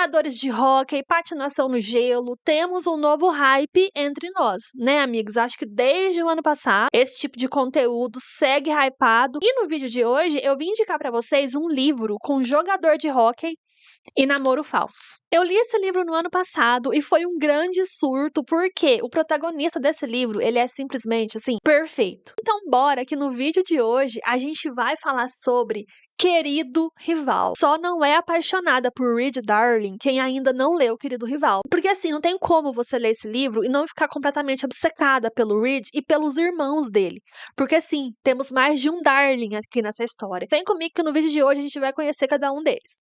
Jogadores de hóquei, patinação no gelo, temos um novo hype entre nós, né, amigos? Acho que desde o ano passado, esse tipo de conteúdo segue hypado. E no vídeo de hoje, eu vim indicar pra vocês um livro com jogador de hóquei e namoro falso. Eu li esse livro no ano passado e foi um grande surto, porque o protagonista desse livro, ele é simplesmente, assim, perfeito. Então bora que no vídeo de hoje a gente vai falar sobre Querido Rival. Só não é apaixonada por Reed Darling quem ainda não leu Querido Rival. Porque assim, não tem como você ler esse livro e não ficar completamente obcecada pelo Reed e pelos irmãos dele. Porque assim, temos mais de um Darling aqui nessa história. Vem comigo que no vídeo de hoje a gente vai conhecer cada um deles.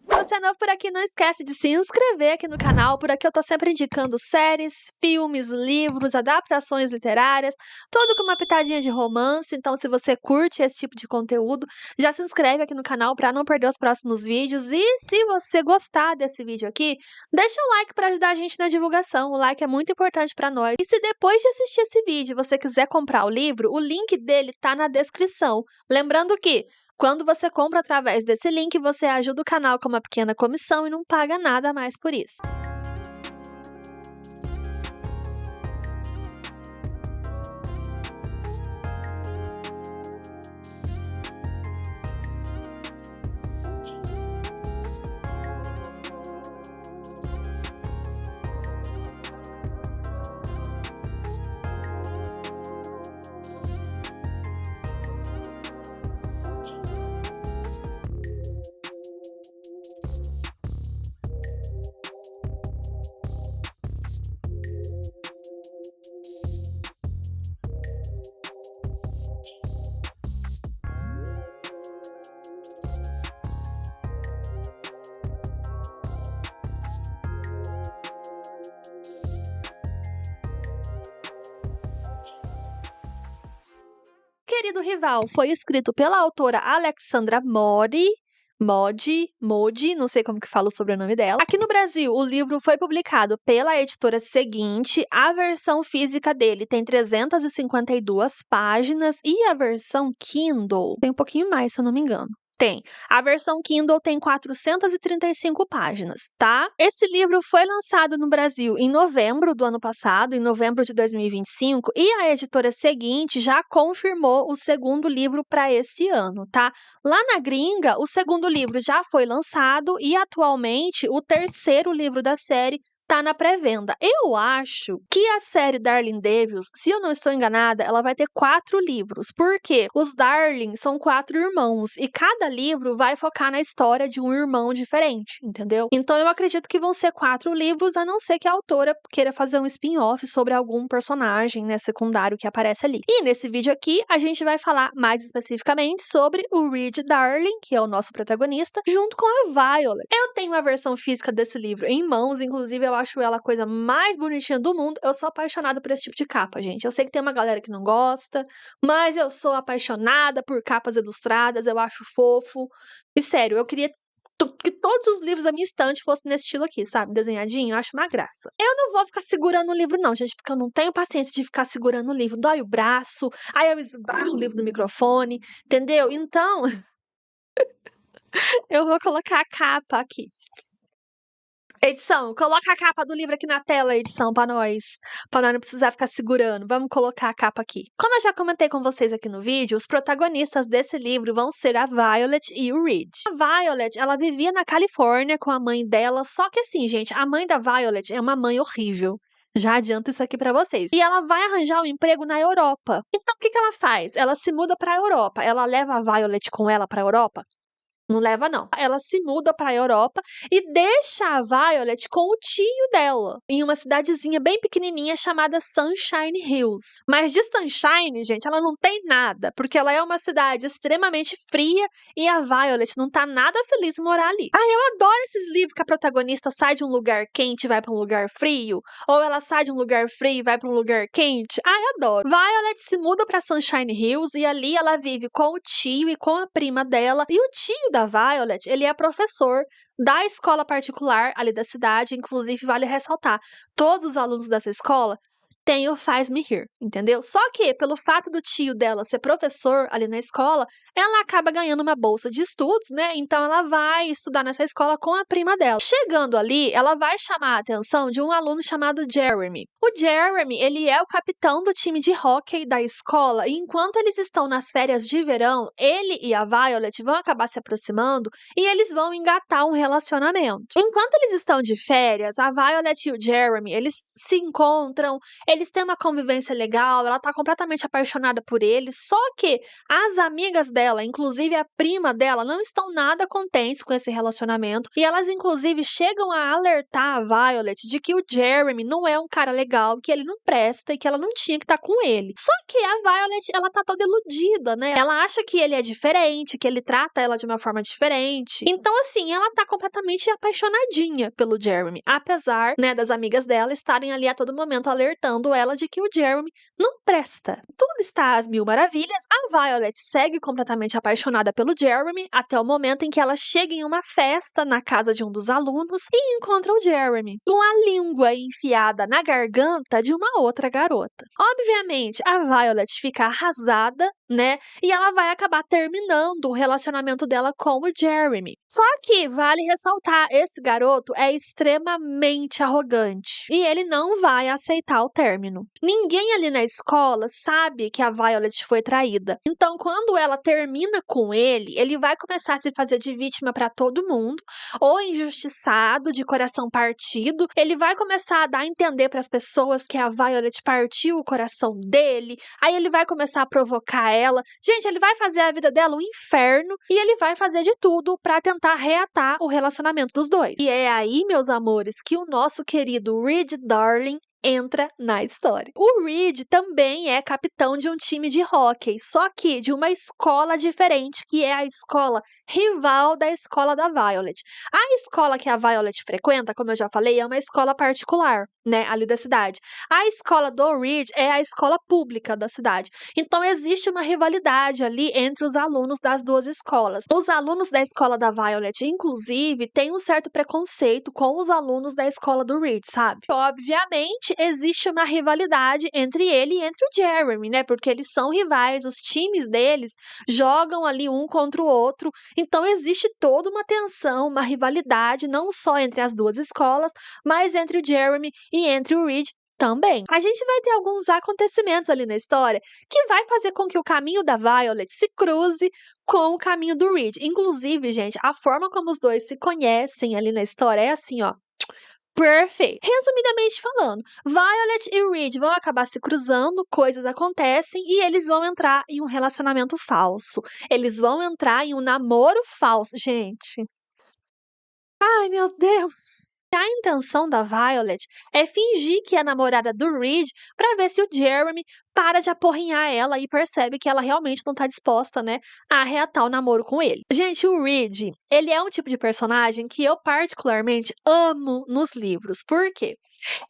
Se você é novo por aqui, não esquece de se inscrever aqui no canal. Por aqui eu tô sempre indicando séries, filmes, livros, adaptações literárias, tudo com uma pitadinha de romance. Então, se você curte esse tipo de conteúdo, já se inscreve aqui no canal para não perder os próximos vídeos. E se você gostar desse vídeo aqui, deixa um like para ajudar a gente na divulgação. O like é muito importante para nós. E se depois de assistir esse vídeo você quiser comprar o livro, o link dele tá na descrição. Lembrando que quando você compra através desse link, você ajuda o canal com uma pequena comissão e não paga nada a mais por isso. Querido Rival foi escrito pela autora Alexandra Modi, não sei como que fala o sobrenome dela. Aqui no Brasil, o livro foi publicado pela editora Seguinte. A versão física dele tem 352 páginas e a versão Kindle tem um pouquinho mais, se eu não me engano. A versão Kindle tem 435 páginas, tá? Esse livro foi lançado no Brasil em novembro do ano passado, em novembro de 2025, e a editora Seguinte já confirmou o segundo livro para esse ano, tá? Lá na gringa, o segundo livro já foi lançado e atualmente o terceiro livro da série tá na pré-venda. Eu acho que a série Darling Devils, se eu não estou enganada, ela vai ter 4 livros. Porque os Darling são 4 irmãos e cada livro vai focar na história de um irmão diferente, entendeu? Então eu acredito que vão ser 4 livros, a não ser que a autora queira fazer um spin-off sobre algum personagem, né, secundário que aparece ali. E nesse vídeo aqui, a gente vai falar mais especificamente sobre o Reed Darling, que é o nosso protagonista, junto com a Violet. Eu tenho a versão física desse livro em mãos, inclusive eu acho ela a coisa mais bonitinha do mundo. Eu sou apaixonada por esse tipo de capa, gente. Eu sei que tem uma galera que não gosta, mas eu sou apaixonada por capas ilustradas, eu acho fofo. E sério, eu queria que todos os livros da minha estante fossem nesse estilo aqui, sabe? Desenhadinho, eu acho uma graça. Eu não vou ficar segurando o livro não, gente, porque eu não tenho paciência de ficar segurando o livro. Dói o braço, aí eu esbarro o livro no microfone, entendeu? Então, eu vou colocar a capa aqui. Edição, coloca a capa do livro aqui na tela, edição, pra nós não precisar ficar segurando. Vamos colocar a capa aqui. Como eu já comentei com vocês aqui no vídeo, os protagonistas desse livro vão ser a Violet e o Reed. A Violet, ela vivia na Califórnia com a mãe dela, só que assim, gente, a mãe da Violet é uma mãe horrível. Já adianto isso aqui pra vocês. E ela vai arranjar um emprego na Europa. Então, o que que ela faz? Ela se muda pra Europa. Ela leva a Violet com ela pra Europa? Não leva, não. Ela se muda para a Europa e deixa a Violet com o tio dela, em uma cidadezinha bem pequenininha chamada Sunshine Hills. Mas de Sunshine, gente, ela não tem nada, porque ela é uma cidade extremamente fria e a Violet não tá nada feliz em morar ali. Ah, eu adoro esses livros que a protagonista sai de um lugar quente e vai para um lugar frio, ou ela sai de um lugar frio e vai para um lugar quente. Ah, eu adoro. Violet se muda para Sunshine Hills e ali ela vive com o tio e com a prima dela, e o tio da Violet, ele é professor da escola particular ali da cidade. Inclusive, vale ressaltar, todos os alunos dessa escola tem o Faz-me Rir, entendeu? Só que, pelo fato do tio dela ser professor ali na escola, ela acaba ganhando uma bolsa de estudos, né? Então ela vai estudar nessa escola com a prima dela. Chegando ali, ela vai chamar a atenção de um aluno chamado Jeremy. O Jeremy, ele é o capitão do time de hóquei da escola, e enquanto eles estão nas férias de verão, ele e a Violet vão acabar se aproximando e eles vão engatar um relacionamento. Enquanto eles estão de férias, a Violet e o Jeremy, eles se encontram, eles têm uma convivência legal, ela tá completamente apaixonada por ele, só que as amigas dela, inclusive a prima dela, não estão nada contentes com esse relacionamento, e elas inclusive chegam a alertar a Violet de que o Jeremy não é um cara legal, que ele não presta e que ela não tinha que estar com ele. Só que a Violet, ela tá toda iludida, né? Ela acha que ele é diferente, que ele trata ela de uma forma diferente. Então, assim, ela tá completamente apaixonadinha pelo Jeremy, apesar, né, das amigas dela estarem ali a todo momento alertando ela de que o Jeremy não presta. Tudo está às mil maravilhas, a Violet segue completamente apaixonada pelo Jeremy até o momento em que ela chega em uma festa na casa de um dos alunos e encontra o Jeremy com a língua enfiada na garganta de uma outra garota. Obviamente, a Violet fica arrasada, né? E ela vai acabar terminando o relacionamento dela com o Jeremy. Só que vale ressaltar, esse garoto é extremamente arrogante e ele não vai aceitar o término. Ninguém ali na escola sabe que a Violet foi traída. Então, quando ela termina com ele vai começar a se fazer de vítima para todo mundo, ou injustiçado, de coração partido. Ele vai começar a dar a entender para as pessoas que a Violet partiu o coração dele. Aí ele vai começar a provocar ela. Gente, ele vai fazer a vida dela um inferno e ele vai fazer de tudo para tentar reatar o relacionamento dos dois. E é aí, meus amores, que o nosso querido Reed Darling entra na história. O Reed também é capitão de um time de hóquei, só que de uma escola diferente, que é a escola rival da escola da Violet. A escola que a Violet frequenta, como eu já falei, é uma escola particular, né, ali da cidade. A escola do Reed é a escola pública da cidade. Então existe uma rivalidade ali entre os alunos das duas escolas. Os alunos da escola da Violet, inclusive, têm um certo preconceito com os alunos da escola do Reed, sabe? Obviamente, existe uma rivalidade entre ele e entre o Jeremy, né? Porque eles são rivais, os times deles jogam ali um contra o outro. Então existe toda uma tensão, uma rivalidade, não só entre as duas escolas, mas entre o Jeremy e entre o Reed também. A gente vai ter alguns acontecimentos ali na história que vai fazer com que o caminho da Violet se cruze com o caminho do Reed. Inclusive, gente, a forma como os dois se conhecem ali na história é assim, ó. Perfeito. Resumidamente falando, Violet e Reed vão acabar se cruzando, coisas acontecem e eles vão entrar em um relacionamento falso. Eles vão entrar em um namoro falso. Gente. Ai, meu Deus. A intenção da Violet é fingir que é namorada do Reed para ver se o Jeremy para de aporrinhar ela e percebe que ela realmente não tá disposta, né, a reatar o namoro com ele. Gente, o Reed, ele é um tipo de personagem que eu particularmente amo nos livros. Por quê?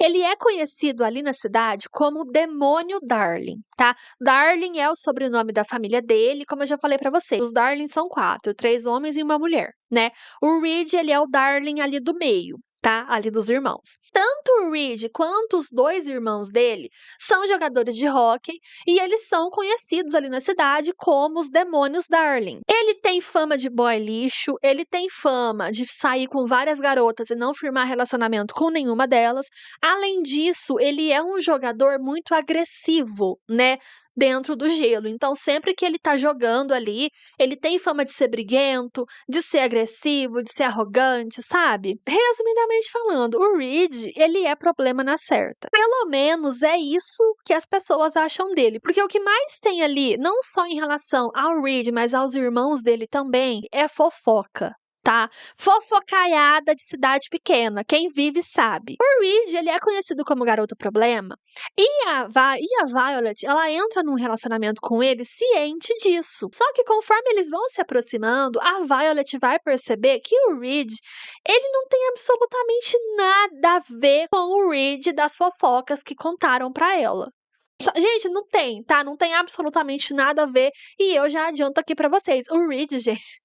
Ele é conhecido ali na cidade como Demônio Darling, tá? Darling é o sobrenome da família dele, como eu já falei pra vocês. Os Darlings são 4, 3 homens e uma mulher, né? O Reed, ele é o Darling ali do meio. Tá? Ali dos irmãos. Tanto o Reed quanto os 2 irmãos dele são jogadores de hóquei e eles são conhecidos ali na cidade como os Demônios Darling. Ele tem fama de boy lixo, ele tem fama de sair com várias garotas e não firmar relacionamento com nenhuma delas. Além disso, ele é um jogador muito agressivo, né? Dentro do gelo. Então, sempre que ele tá jogando ali, ele tem fama de ser briguento, de ser agressivo, de ser arrogante, sabe? Resumidamente falando, o Reed, ele é problema na certa. Pelo menos é isso que as pessoas acham dele. Porque o que mais tem ali, não só em relação ao Reed, mas aos irmãos dele também, é fofoca. Tá? Fofocaiada de cidade pequena. Quem vive sabe. O Reed, ele é conhecido como garoto problema. E a Violet, ela entra num relacionamento com ele ciente disso. Só que conforme eles vão se aproximando, a Violet vai perceber que o Reed, ele não tem absolutamente nada a ver com o Reed das fofocas que contaram pra ela. Gente, não tem, tá? Não tem absolutamente nada a ver. E eu já adianto aqui pra vocês. O Reed, gente...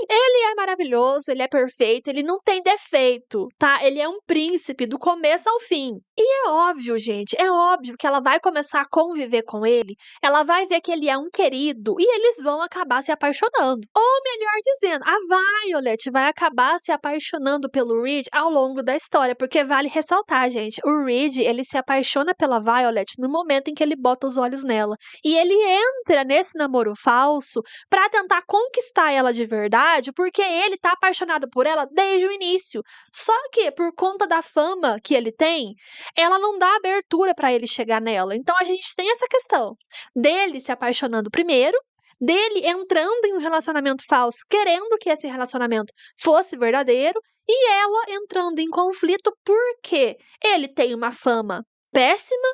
Ele é maravilhoso, ele é perfeito, ele não tem defeito, tá? Ele é um príncipe do começo ao fim. E é óbvio, gente, é óbvio que ela vai começar a conviver com ele, ela vai ver que ele é um querido e eles vão acabar se apaixonando. Ou melhor dizendo, a Violet vai acabar se apaixonando pelo Reed ao longo da história, porque vale ressaltar, gente, o Reed, ele se apaixona pela Violet no momento em que ele bota os olhos nela. E ele entra nesse namoro falso pra tentar conquistar ela de verdade, porque ele tá apaixonado por ela desde o início. Só que por conta da fama que ele tem, ela não dá abertura pra ele chegar nela. Então a gente tem essa questão dele se apaixonando primeiro, dele entrando em um relacionamento falso, querendo que esse relacionamento fosse verdadeiro, e ela entrando em conflito porque ele tem uma fama péssima.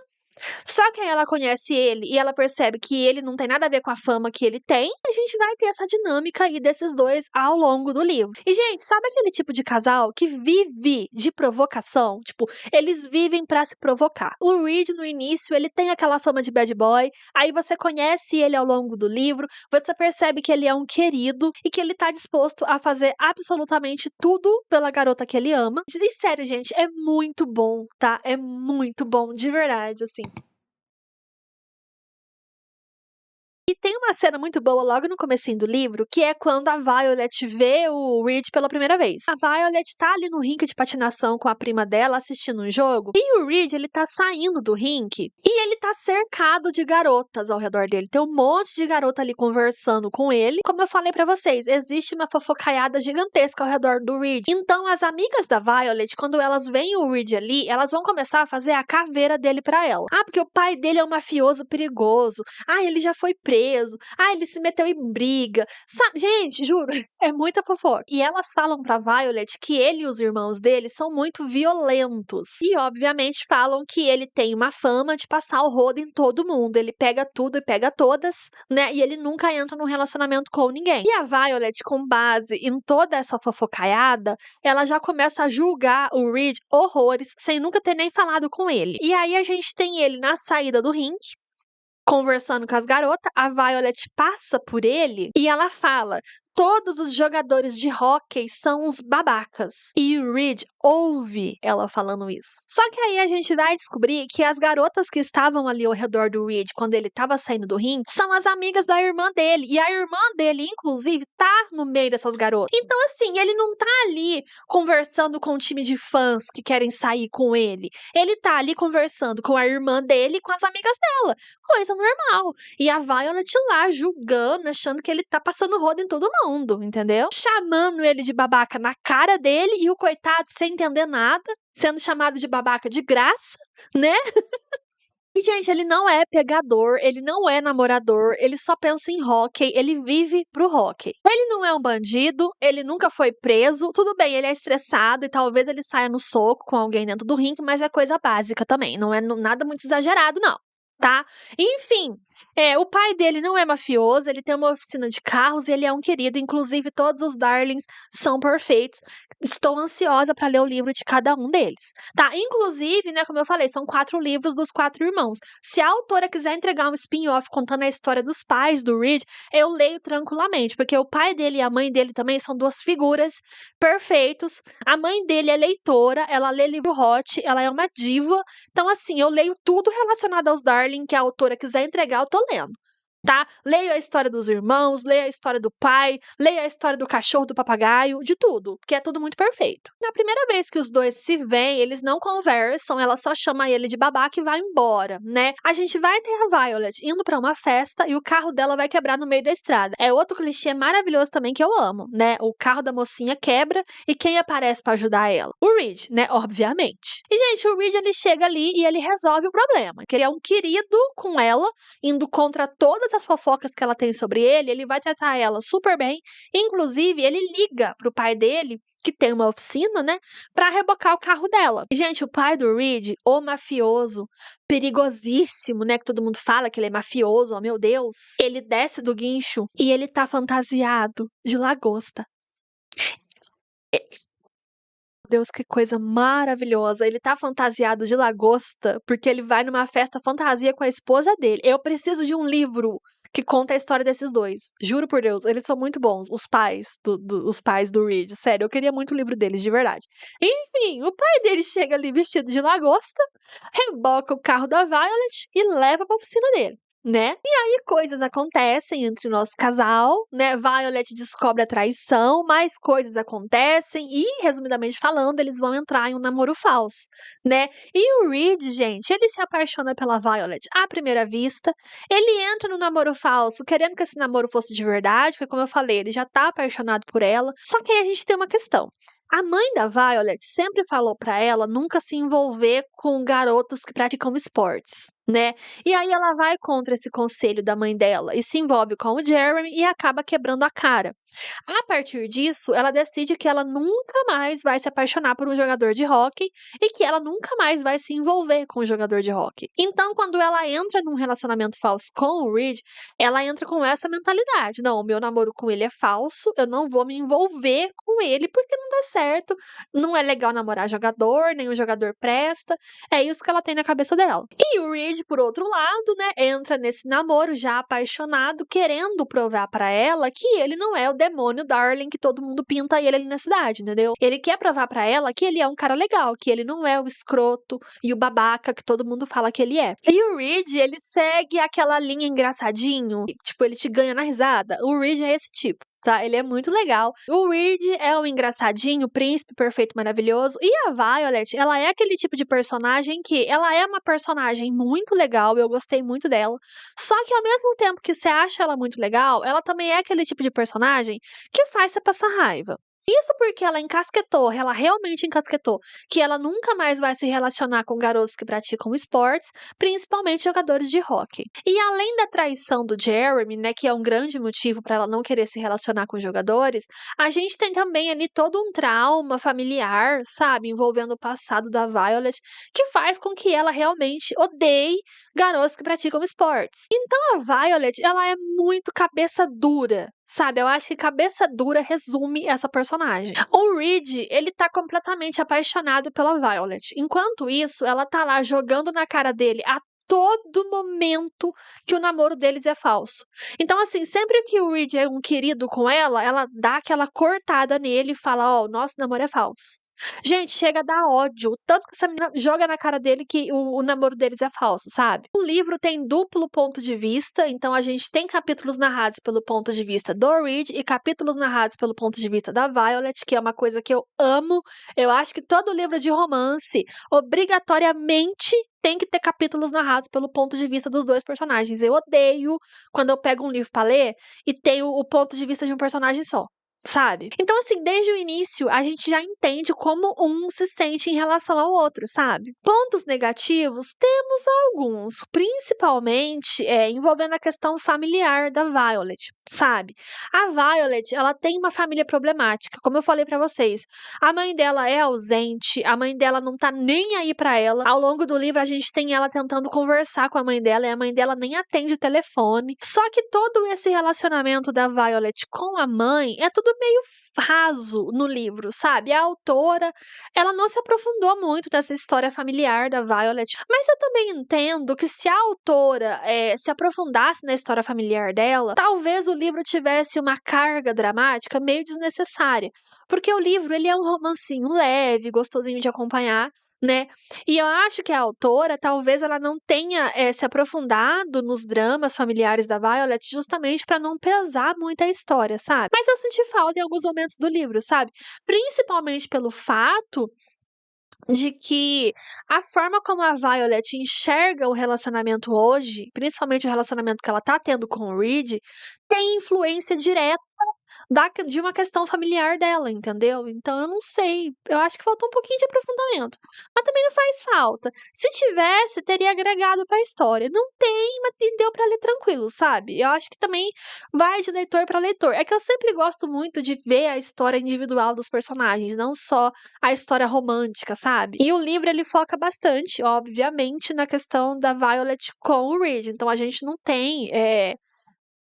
Só que aí ela conhece ele e ela percebe que ele não tem nada a ver com a fama que ele tem. A gente vai ter essa dinâmica aí desses dois ao longo do livro. E, gente, sabe aquele tipo de casal que vive de provocação? Tipo, eles vivem pra se provocar. O Reed, no início, ele tem aquela fama de bad boy. Aí você conhece ele ao longo do livro. Você percebe que ele é um querido e que ele tá disposto a fazer absolutamente tudo pela garota que ele ama. E sério, gente, é muito bom, tá? É muito bom, de verdade, assim. E tem uma cena muito boa logo no comecinho do livro, que é quando a Violet vê o Reed pela primeira vez. A Violet tá ali no rink de patinação com a prima dela assistindo um jogo, e o Reed, ele tá saindo do rink, e ele tá cercado de garotas ao redor dele. Tem um monte de garota ali conversando com ele. Como eu falei pra vocês, existe uma fofocaiada gigantesca ao redor do Reed. Então as amigas da Violet, quando elas veem o Reed ali, elas vão começar a fazer a caveira dele pra ela. Ah, porque o pai dele é um mafioso perigoso. Ah, ele já foi preso. Ah, ele se meteu em briga. Sabe, gente, juro, é muita fofoca. E elas falam pra Violet que ele e os irmãos dele são muito violentos. E, obviamente, falam que ele tem uma fama de passar o rodo em todo mundo. Ele pega tudo e pega todas, né? E ele nunca entra num relacionamento com ninguém. E a Violet, com base em toda essa fofocaiada, ela já começa a julgar o Reed horrores, sem nunca ter nem falado com ele. E aí a gente tem ele na saída do ringue, conversando com as garotas, a Violet passa por ele e ela fala: todos os jogadores de hóquei são uns babacas. E o Reed ouve ela falando isso. Só que aí a gente vai descobrir que as garotas que estavam ali ao redor do Reed quando ele estava saindo do ringue são as amigas da irmã dele. E a irmã dele, inclusive, tá no meio dessas garotas. Então, assim, ele não tá ali conversando com um time de fãs que querem sair com ele. Ele tá ali conversando com a irmã dele e com as amigas dela. Coisa normal. E a Violet lá julgando, achando que ele tá passando rodo em todo mundo, entendeu? Chamando ele de babaca na cara dele e o coitado sem entender nada, sendo chamado de babaca de graça, né? E, gente, ele não é pegador, ele não é namorador, ele só pensa em hóquei, ele vive pro hóquei. Ele não é um bandido, ele nunca foi preso, tudo bem, ele é estressado e talvez ele saia no soco com alguém dentro do ringue, mas é coisa básica também, não é nada muito exagerado, não. Tá? Enfim, o pai dele não é mafioso, ele tem uma oficina de carros e ele é um querido, inclusive todos os Darlings são perfeitos. Estou ansiosa para ler o livro de cada um deles, tá? Inclusive, né, como eu falei, são 4 livros dos 4 irmãos. Se a autora quiser entregar um spin-off contando a história dos pais do Reed, eu leio tranquilamente, porque o pai dele e a mãe dele também são 2 figuras perfeitos. A mãe dele é leitora, ela lê livro hot, ela é uma diva. Então, assim, eu leio tudo relacionado aos Darling que a autora quiser entregar, eu tô lendo. Tá? Leio a história dos irmãos, leio a história do pai, leio a história do cachorro, do papagaio, de tudo, porque é tudo muito perfeito. Na primeira vez que os dois se veem, eles não conversam, ela só chama ele de babaca e vai embora, né? A gente vai ter a Violet indo pra uma festa e o carro dela vai quebrar no meio da estrada. É outro clichê maravilhoso também que eu amo, né? O carro da mocinha quebra e quem aparece pra ajudar ela? O Reed, né? Obviamente. E, gente, o Reed, ele chega ali e ele resolve o problema, que ele é um querido com ela, indo contra todas as fofocas que ela tem sobre ele vai tratar ela super bem. Inclusive, ele liga pro pai dele, que tem uma oficina, né, pra rebocar o carro dela. E, gente, o pai do Reed, o mafioso, perigosíssimo, né, que todo mundo fala que ele é mafioso, oh meu Deus. Ele desce do guincho e ele tá fantasiado de lagosta. Deus, que coisa maravilhosa. Ele tá fantasiado de lagosta porque ele vai numa festa fantasia com a esposa dele. Eu preciso de um livro que conta a história desses dois. Juro por Deus, eles são muito bons, os pais do Reed, sério, eu queria muito o livro deles, de verdade. Enfim, o pai dele chega ali vestido de lagosta, reboca o carro da Violet e leva pra oficina dele, né? E aí coisas acontecem entre o nosso casal, né? Violet descobre a traição, mais coisas acontecem e, resumidamente falando, eles vão entrar em um namoro falso, né? E o Reed, gente, ele se apaixona pela Violet à primeira vista. Ele entra no namoro falso, querendo que esse namoro fosse de verdade, porque, como eu falei, ele já tá apaixonado por ela. Só que aí a gente tem uma questão. A mãe da Violet sempre falou pra ela nunca se envolver com garotos que praticam esportes, né? E aí ela vai contra esse conselho da mãe dela e se envolve com o Jeremy e acaba quebrando a cara. A partir disso, ela decide que ela nunca mais vai se apaixonar por um jogador de hóquei e que ela nunca mais vai se envolver com um jogador de hóquei. Então, quando ela entra num relacionamento falso com o Reed, ela entra com essa mentalidade: não, o meu namoro com ele é falso, eu não vou me envolver com ele porque não dá certo, não é legal namorar jogador, nenhum jogador presta. É isso que ela tem na cabeça dela. E o Reed, por outro lado, né, entra nesse namoro já apaixonado, querendo provar pra ela que ele não é o demônio Darling que todo mundo pinta ele ali na cidade, entendeu? Ele quer provar pra ela que ele é um cara legal, que ele não é o escroto e o babaca que todo mundo fala que ele é. E o Reed, ele segue aquela linha engraçadinho, tipo, ele te ganha na risada. O Reed é esse tipo. Tá, ele é muito legal. O Reed é um engraçadinho, príncipe perfeito, maravilhoso. E a Violet, ela é aquele tipo de personagem que ela é uma personagem muito legal, eu gostei muito dela. Só que ao mesmo tempo que você acha ela muito legal, ela também é aquele tipo de personagem que faz você passar raiva. Isso porque ela encasquetou, ela realmente encasquetou, que ela nunca mais vai se relacionar com garotos que praticam esportes, principalmente jogadores de hóquei. E além da traição do Jeremy, né, que é um grande motivo para ela não querer se relacionar com jogadores, a gente tem também ali todo um trauma familiar, sabe, envolvendo o passado da Violet, que faz com que ela realmente odeie garotos que praticam esportes. Então a Violet, ela é muito cabeça dura. Sabe, eu acho que cabeça dura resume essa personagem. O Reed, ele tá completamente apaixonado pela Violet. Enquanto isso, ela tá lá jogando na cara dele a todo momento que o namoro deles é falso. Então, assim, sempre que o Reed é um querido com ela dá aquela cortada nele e fala: ó, o nosso namoro é falso. Gente, chega a dar ódio. O tanto que essa menina joga na cara dele que o namoro deles é falso, sabe? O livro tem duplo ponto de vista, então a gente tem capítulos narrados pelo ponto de vista do Reed e capítulos narrados pelo ponto de vista da Violet, que é uma coisa que eu amo. Eu acho que todo livro de romance, obrigatoriamente, tem que ter capítulos narrados pelo ponto de vista dos dois personagens. Eu odeio quando eu pego um livro pra ler e tenho o ponto de vista de um personagem só. Sabe? Então, assim, desde o início, a gente já entende como um se sente em relação ao outro, sabe? Pontos negativos, temos alguns, principalmente envolvendo a questão familiar da Violet, sabe? A Violet, ela tem uma família problemática, como eu falei pra vocês. A mãe dela é ausente, a mãe dela não tá nem aí pra ela. Ao longo do livro, a gente tem ela tentando conversar com a mãe dela e a mãe dela nem atende o telefone. Só que todo esse relacionamento da Violet com a mãe é tudo meio raso no livro, sabe? A autora, ela não se aprofundou muito nessa história familiar da Violet, mas eu também entendo que se a autora se aprofundasse na história familiar dela, talvez o livro tivesse uma carga dramática meio desnecessária, porque o livro, ele é um romancinho leve, gostosinho de acompanhar, né? E eu acho que a autora, talvez ela não tenha se aprofundado nos dramas familiares da Violet justamente para não pesar muito a história, sabe? Mas eu senti falta em alguns momentos do livro, sabe? Principalmente pelo fato de que a forma como a Violet enxerga o relacionamento hoje, principalmente o relacionamento que ela tá tendo com o Reed, tem influência direta de uma questão familiar dela, entendeu? Então eu não sei, eu acho que faltou um pouquinho de aprofundamento, mas também não faz falta. Se tivesse, teria agregado pra história. Não tem, mas deu pra ler tranquilo, sabe? Eu acho que também vai de leitor pra leitor. É que eu sempre gosto muito de ver a história individual dos personagens, não só a história romântica, sabe? E o livro, ele foca bastante, obviamente, na questão da Violet com o Reed. Então a gente não tem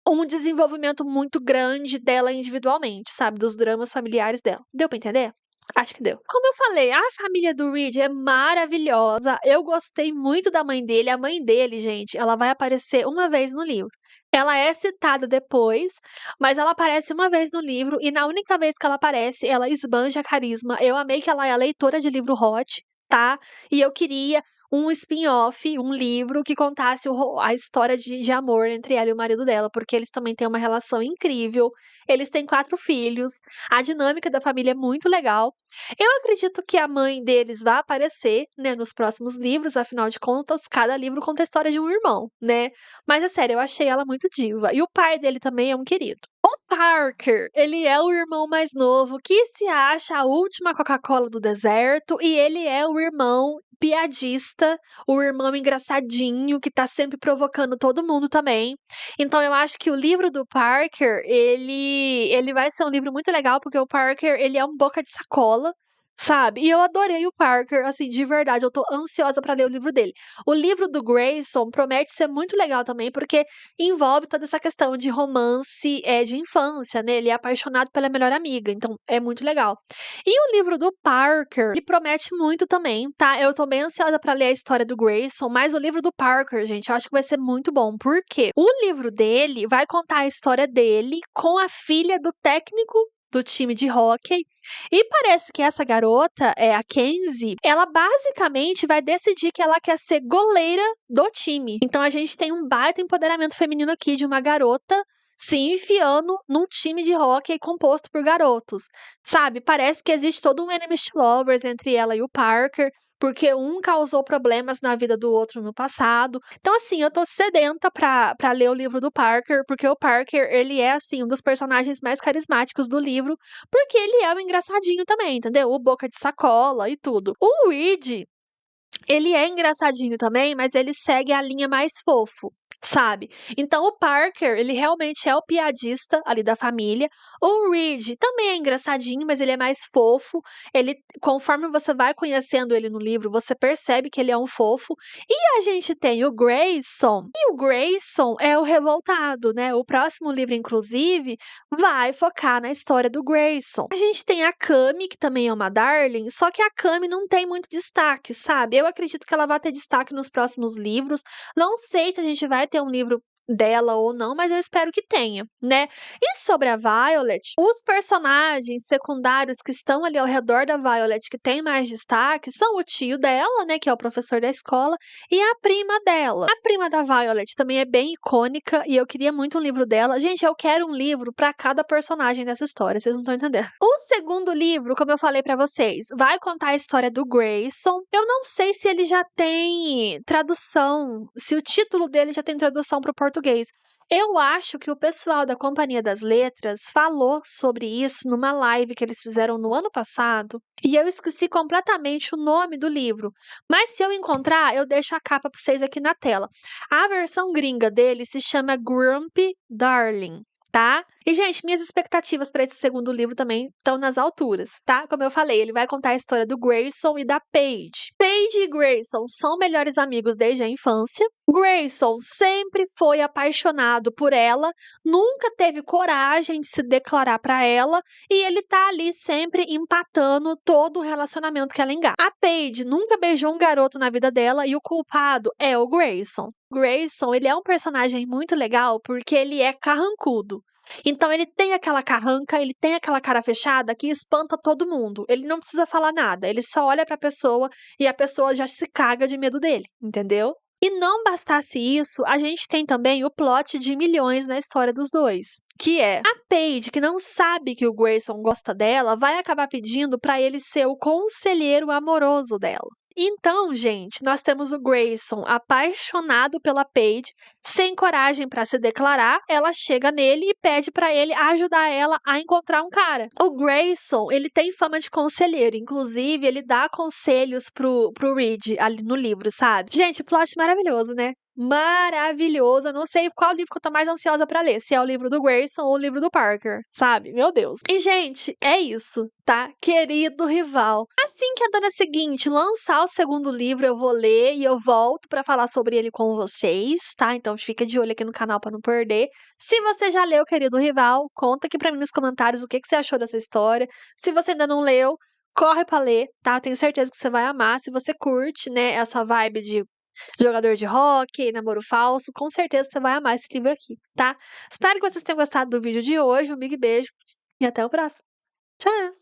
um desenvolvimento muito grande dela individualmente, sabe? Dos dramas familiares dela. Deu pra entender? Acho que deu. Como eu falei, a família do Reed é maravilhosa. Eu gostei muito da mãe dele. A mãe dele, gente, ela vai aparecer uma vez no livro. Ela é citada depois, mas ela aparece uma vez no livro e na única vez que ela aparece, ela esbanja carisma. Eu amei que ela é a leitora de livro hot, tá? E eu queria um spin-off, um livro que contasse a história de amor entre ela e o marido dela, porque eles também têm uma relação incrível. Eles têm 4 filhos. A dinâmica da família é muito legal. Eu acredito que a mãe deles vai aparecer, né, nos próximos livros, afinal de contas, cada livro conta a história de um irmão, né? Mas é sério, eu achei ela muito diva. E o pai dele também é um querido. O Parker, ele é o irmão mais novo que se acha a última Coca-Cola do deserto e ele é o irmão piadista, o irmão engraçadinho que tá sempre provocando todo mundo também. Então eu acho que o livro do Parker, ele vai ser um livro muito legal, porque o Parker, ele é um boca de sacola, sabe? E eu adorei o Parker, assim, de verdade, eu tô ansiosa pra ler o livro dele. O livro do Grayson promete ser muito legal também, porque envolve toda essa questão de romance, de infância, né? Ele é apaixonado pela melhor amiga, então é muito legal. E o livro do Parker, ele promete muito também, tá? Eu tô bem ansiosa pra ler a história do Grayson, mas o livro do Parker, gente, eu acho que vai ser muito bom. Por quê? O livro dele vai contar a história dele com a filha do técnico do time de hóquei. E parece que essa garota, a Kenzie, ela basicamente vai decidir que ela quer ser goleira do time. Então a gente tem um baita empoderamento feminino aqui de uma garota se enfiando num time de hóquei composto por garotos. Sabe, parece que existe todo um enemies to lovers entre ela e o Parker, porque um causou problemas na vida do outro no passado. Então, assim, eu tô sedenta pra ler o livro do Parker, porque o Parker, ele é, assim, um dos personagens mais carismáticos do livro, porque ele é um engraçadinho também, entendeu? O boca de sacola e tudo. O Reed, ele é engraçadinho também, mas ele segue a linha mais fofo, sabe? Então o Parker, ele realmente é o piadista ali da família. O Reed também é engraçadinho, mas ele é mais fofo. Ele, conforme você vai conhecendo ele no livro, você percebe que ele é um fofo. E a gente tem o Grayson. E o Grayson é o revoltado, né? O próximo livro, inclusive, vai focar na história do Grayson. A gente tem a Cami, que também é uma Darling, só que a Cami não tem muito destaque, sabe? Eu acredito que ela vai ter destaque nos próximos livros. Não sei se a gente vai ter um livro dela ou não, mas eu espero que tenha, né? E sobre a Violet, os personagens secundários que estão ali ao redor da Violet, que tem mais destaque, são o tio dela, né, que é o professor da escola, e a prima dela. A prima da Violet também é bem icônica e eu queria muito um livro dela. Gente, eu quero um livro para cada personagem dessa história, vocês não estão entendendo. O segundo livro, como eu falei para vocês, vai contar a história do Grayson. Eu não sei se ele já tem tradução, se o título dele já tem tradução para o português. Eu acho que o pessoal da Companhia das Letras falou sobre isso numa live que eles fizeram no ano passado, e eu esqueci completamente o nome do livro. Mas se eu encontrar, eu deixo a capa para vocês aqui na tela. A versão gringa dele se chama Grumpy Darling, tá? E, gente, minhas expectativas para esse segundo livro também estão nas alturas, tá? Como eu falei, ele vai contar a história do Grayson e da Paige. Paige e Grayson são melhores amigos desde a infância. Grayson sempre foi apaixonado por ela, nunca teve coragem de se declarar para ela, e ele tá ali sempre empatando todo o relacionamento que ela engata. A Paige nunca beijou um garoto na vida dela e o culpado é o Grayson. Grayson, ele é um personagem muito legal porque ele é carrancudo. Então ele tem aquela carranca, ele tem aquela cara fechada que espanta todo mundo. Ele não precisa falar nada, ele só olha pra pessoa e a pessoa já se caga de medo dele, entendeu? E não bastasse isso, a gente tem também o plot de milhões na história dos dois. Que é a Paige, que não sabe que o Grayson gosta dela, vai acabar pedindo pra ele ser o conselheiro amoroso dela. Então, gente, nós temos o Grayson apaixonado pela Paige, sem coragem pra se declarar. Ela chega nele e pede pra ele ajudar ela a encontrar um cara. O Grayson, ele tem fama de conselheiro, inclusive ele dá conselhos pro Reed ali no livro, sabe? Gente, plot maravilhoso, né? Maravilhoso. Eu não sei qual livro que eu tô mais ansiosa pra ler, se é o livro do Grayson ou o livro do Parker, sabe? Meu Deus. E, gente, é isso, tá? Querido rival. Assim que a dona seguinte lançar o segundo livro, eu vou ler e eu volto pra falar sobre ele com vocês, tá? Então fica de olho aqui no canal pra não perder. Se você já leu, querido rival, conta aqui pra mim nos comentários o que você achou dessa história. Se você ainda não leu, corre pra ler, tá? Tenho certeza que você vai amar. Se você curte, né, essa vibe de jogador de hóquei, namoro falso, com certeza você vai amar esse livro aqui, tá? Espero que vocês tenham gostado do vídeo de hoje. Um big beijo e até o próximo. Tchau!